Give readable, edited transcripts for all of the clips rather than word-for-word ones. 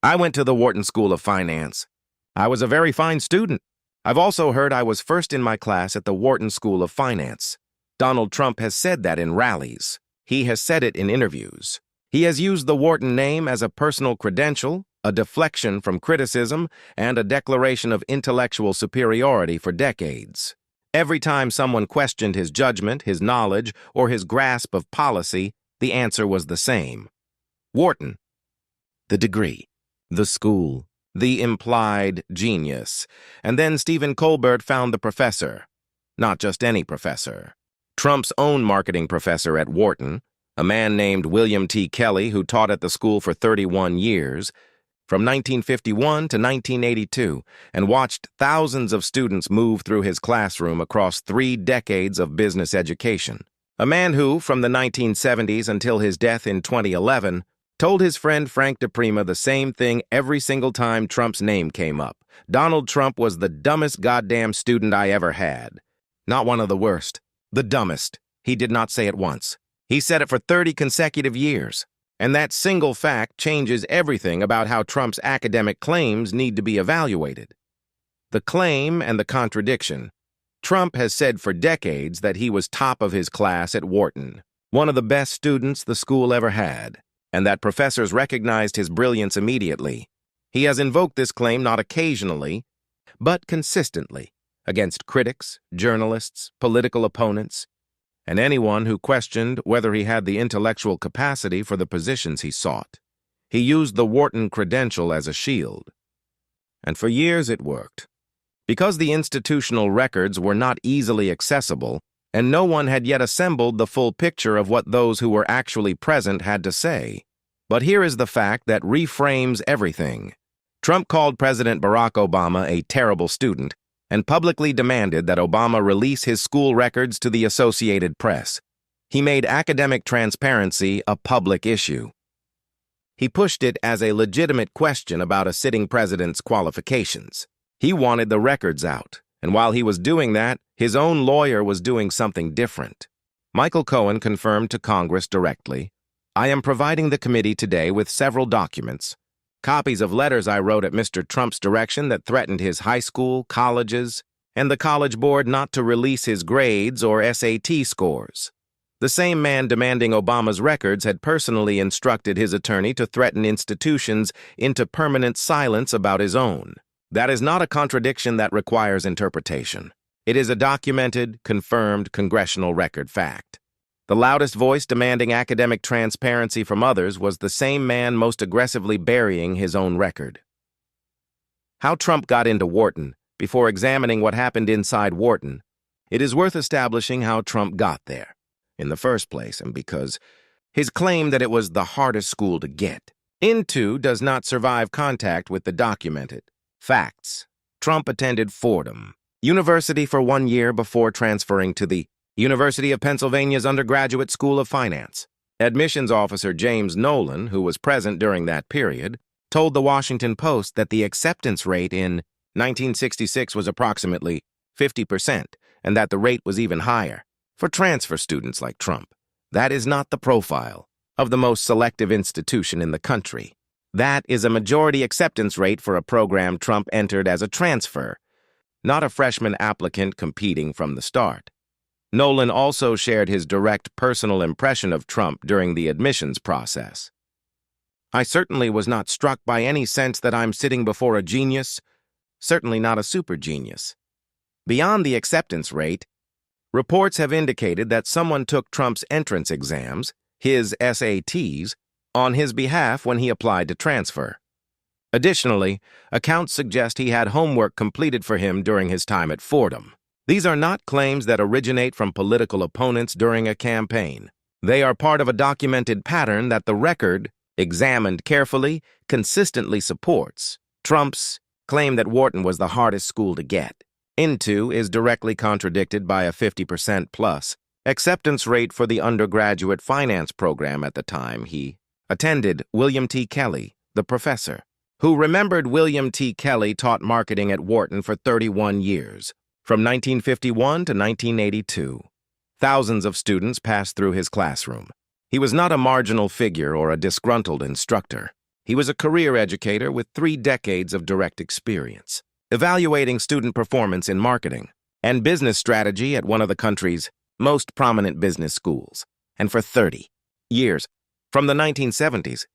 I went to the Wharton School of Finance. I was a very fine student. I've also heard I was first in my class at the Wharton School of Finance. Donald Trump has said that in rallies. He has said it in interviews. He has used the Wharton name as a personal credential, a deflection from criticism, and a declaration of intellectual superiority for decades. Every time someone questioned his judgment, his knowledge, or his grasp of policy, the answer was the same. Wharton. The degree. The school. The implied genius. And then Stephen Colbert found the professor. Not just any professor. Trump's own marketing professor at Wharton, a man named William T. Kelly who taught at the school for 31 years, from 1951 to 1982, and watched thousands of students move through his classroom across 3 decades of business education. A man who, from the 1970s until his death in 2011, told his friend Frank DePrima the same thing every single time Trump's name came up. Donald Trump was the dumbest goddamn student I ever had. Not one of the worst. The dumbest. He did not say it once. He said it for 30 consecutive years. And that single fact changes everything about how Trump's academic claims need to be evaluated. The claim and the contradiction. Trump has said for decades that he was top of his class at Wharton, one of the best students the school ever had, and that professors recognized his brilliance immediately. He has invoked this claim not occasionally, but consistently, against critics, journalists, political opponents, and anyone who questioned whether he had the intellectual capacity for the positions he sought. He used the Wharton credential as a shield. And for years it worked. Because the institutional records were not easily accessible, and no one had yet assembled the full picture of what those who were actually present had to say. But here is the fact that reframes everything. Trump called President Barack Obama a terrible student and publicly demanded that Obama release his school records to the Associated Press. He made academic transparency a public issue. He pushed it as a legitimate question about a sitting president's qualifications. He wanted the records out, and while he was doing that, his own lawyer was doing something different. Michael Cohen confirmed to Congress directly, "I am providing the committee today with several documents, copies of letters I wrote at Mr. Trump's direction that threatened his high school, colleges, and the College Board not to release his grades or SAT scores." The same man demanding Obama's records had personally instructed his attorney to threaten institutions into permanent silence about his own. That is not a contradiction that requires interpretation. It is a documented, confirmed congressional record fact. The loudest voice demanding academic transparency from others was the same man most aggressively burying his own record. How Trump got into Wharton, before examining what happened inside Wharton, it is worth establishing how Trump got there, in the first place, and because his claim that it was the hardest school to get into does not survive contact with the documented facts. Trump attended Fordham University for 1 year before transferring to the University of Pennsylvania's Undergraduate School of Finance. Admissions officer James Nolan, who was present during that period, told the Washington Post that the acceptance rate in 1966 was approximately 50%, and that the rate was even higher for transfer students like Trump. That is not the profile of the most selective institution in the country. That is a majority acceptance rate for a program Trump entered as a transfer, not a freshman applicant competing from the start. Nolan also shared his direct personal impression of Trump during the admissions process. "I certainly was not struck by any sense that I'm sitting before a genius, certainly not a super genius. Beyond the acceptance rate, reports have indicated that someone took Trump's entrance exams, his SATs, on his behalf when he applied to transfer. Additionally, accounts suggest he had homework completed for him during his time at Fordham. These are not claims that originate from political opponents during a campaign. They are part of a documented pattern that the record, examined carefully, consistently supports. Trump's claim that Wharton was the hardest school to get into is directly contradicted by a 50% plus acceptance rate for the undergraduate finance program at the time he attended. William T. Kelly, the professor, who remembered William T. Kelly taught marketing at Wharton for 31 years, from 1951 to 1982. Thousands of students passed through his classroom. He was not a marginal figure or a disgruntled instructor. He was a career educator with 3 decades of direct experience, evaluating student performance in marketing and business strategy at one of the country's most prominent business schools, and for 30 years, from the 1970s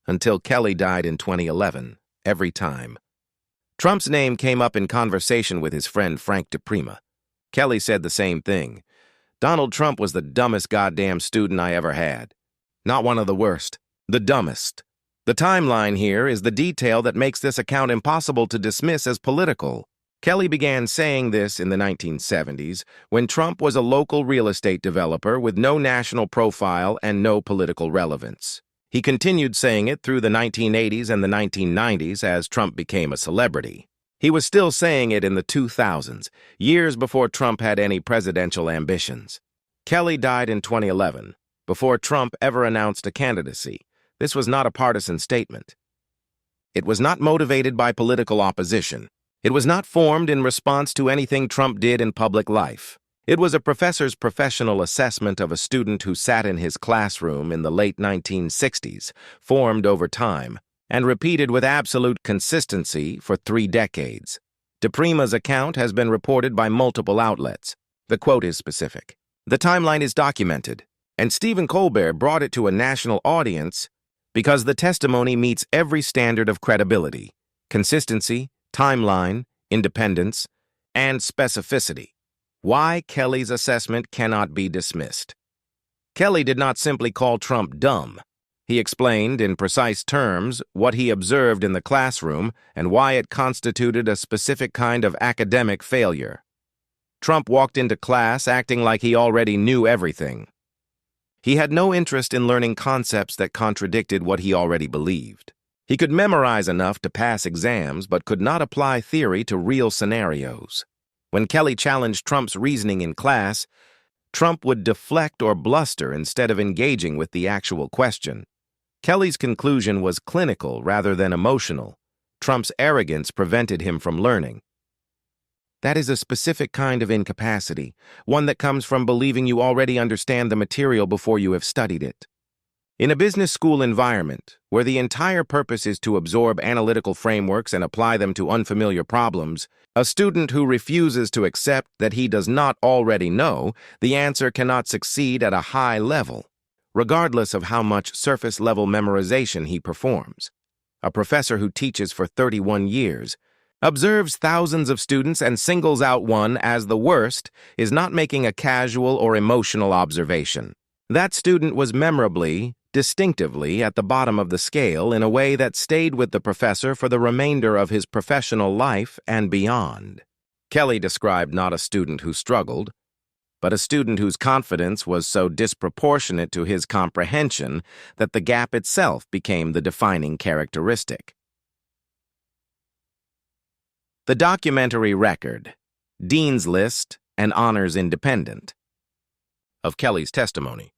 until Kelly died in 2011, every time Trump's name came up in conversation with his friend Frank DePrima, Kelly said the same thing. Donald Trump was the dumbest goddamn student I ever had. Not one of the worst, the dumbest. The timeline here is the detail that makes this account impossible to dismiss as political. Kelly began saying this in the 1970s, when Trump was a local real estate developer with no national profile and no political relevance. He continued saying it through the 1980s and the 1990s as Trump became a celebrity. He was still saying it in the 2000s, years before Trump had any presidential ambitions. Kelly died in 2011, before Trump ever announced a candidacy. This was not a partisan statement. It was not motivated by political opposition. It was not formed in response to anything Trump did in public life. It was a professor's professional assessment of a student who sat in his classroom in the late 1960s, formed over time, and repeated with absolute consistency for 3 decades. DePrima's account has been reported by multiple outlets. The quote is specific. The timeline is documented, and Stephen Colbert brought it to a national audience because the testimony meets every standard of credibility, consistency, timeline, independence, and specificity. Why Kelly's assessment cannot be dismissed. Kelly did not simply call Trump dumb. He explained in precise terms what he observed in the classroom and why it constituted a specific kind of academic failure. Trump walked into class acting like he already knew everything. He had no interest in learning concepts that contradicted what he already believed. He could memorize enough to pass exams but could not apply theory to real scenarios. When Kelly challenged Trump's reasoning in class, Trump would deflect or bluster instead of engaging with the actual question. Kelly's conclusion was clinical rather than emotional. Trump's arrogance prevented him from learning. That is a specific kind of incapacity, one that comes from believing you already understand the material before you have studied it. In a business school environment, where the entire purpose is to absorb analytical frameworks and apply them to unfamiliar problems, a student who refuses to accept that he does not already know the answer cannot succeed at a high level, regardless of how much surface-level memorization he performs. A professor who teaches for 31 years, observes thousands of students and singles out one as the worst is not making a casual or emotional observation. That student was memorably, distinctively at the bottom of the scale in a way that stayed with the professor for the remainder of his professional life and beyond. Kelly described not a student who struggled, but a student whose confidence was so disproportionate to his comprehension that the gap itself became the defining characteristic. The documentary record, Dean's List and Honors Independent, of Kelly's testimony.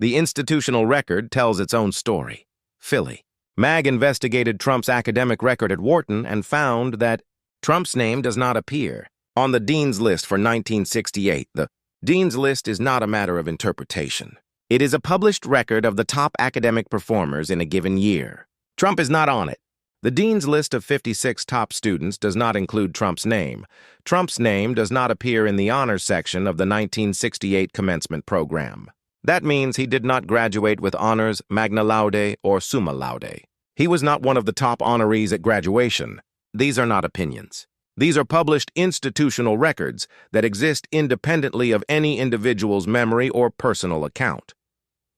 The institutional record tells its own story. Philly. MAG investigated Trump's academic record at Wharton and found that Trump's name does not appear on the Dean's List for 1968. The Dean's List is not a matter of interpretation. It is a published record of the top academic performers in a given year. Trump is not on it. The Dean's List of 56 top students does not include Trump's name. Trump's name does not appear in the honors section of the 1968 commencement program. That means he did not graduate with honors, magna laude, or summa laude. He was not one of the top honorees at graduation. These are not opinions. These are published institutional records that exist independently of any individual's memory or personal account.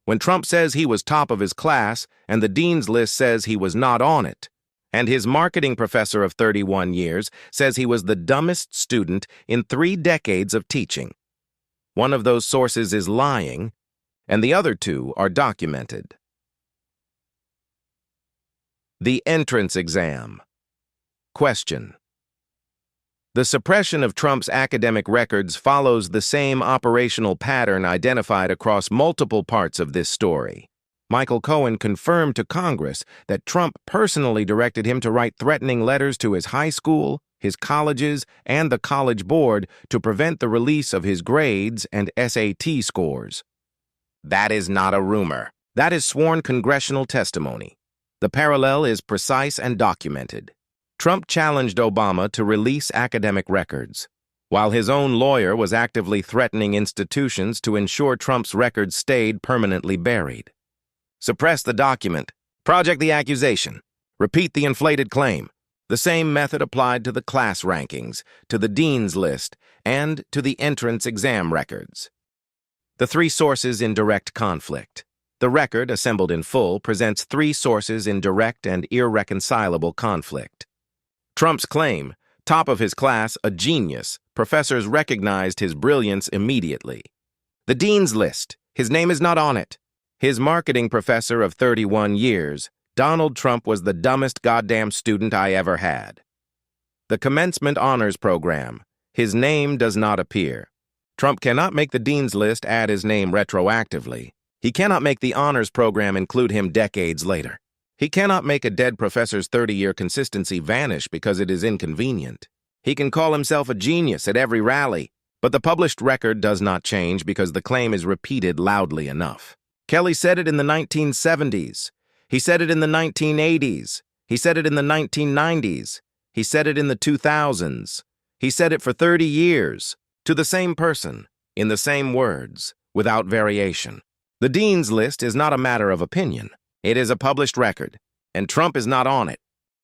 When Trump says he was top of his class and the Dean's List says he was not on it, and his marketing professor of 31 years says he was the dumbest student in 3 decades of teaching, one of those sources is lying, and the other 2 are documented. The entrance exam. Question. The suppression of Trump's academic records follows the same operational pattern identified across multiple parts of this story. Michael Cohen confirmed to Congress that Trump personally directed him to write threatening letters to his high school, his colleges, and the College Board to prevent the release of his grades and SAT scores. That is not a rumor. That is sworn congressional testimony. The parallel is precise and documented. Trump challenged Obama to release academic records, while his own lawyer was actively threatening institutions to ensure Trump's records stayed permanently buried. Suppress the document. Project the accusation. Repeat the inflated claim. The same method applied to the class rankings, to the dean's list, and to the entrance exam records. The three sources in direct conflict. The record, assembled in full, presents three sources in direct and irreconcilable conflict. Trump's claim, top of his class, a genius, professors recognized his brilliance immediately. The dean's list, his name is not on it. His marketing professor of 31 years, Donald Trump was the dumbest goddamn student I ever had. The commencement honors program, his name does not appear. Trump cannot make the dean's list add his name retroactively. He cannot make the honors program include him decades later. He cannot make a dead professor's 30-year consistency vanish because it is inconvenient. He can call himself a genius at every rally, but the published record does not change because the claim is repeated loudly enough. Kelly said it in the 1970s. He said it in the 1980s. He said it in the 1990s. He said it in the 2000s. He said it for 30 years, to the same person, in the same words, without variation. The dean's list is not a matter of opinion. It is a published record, and Trump is not on it.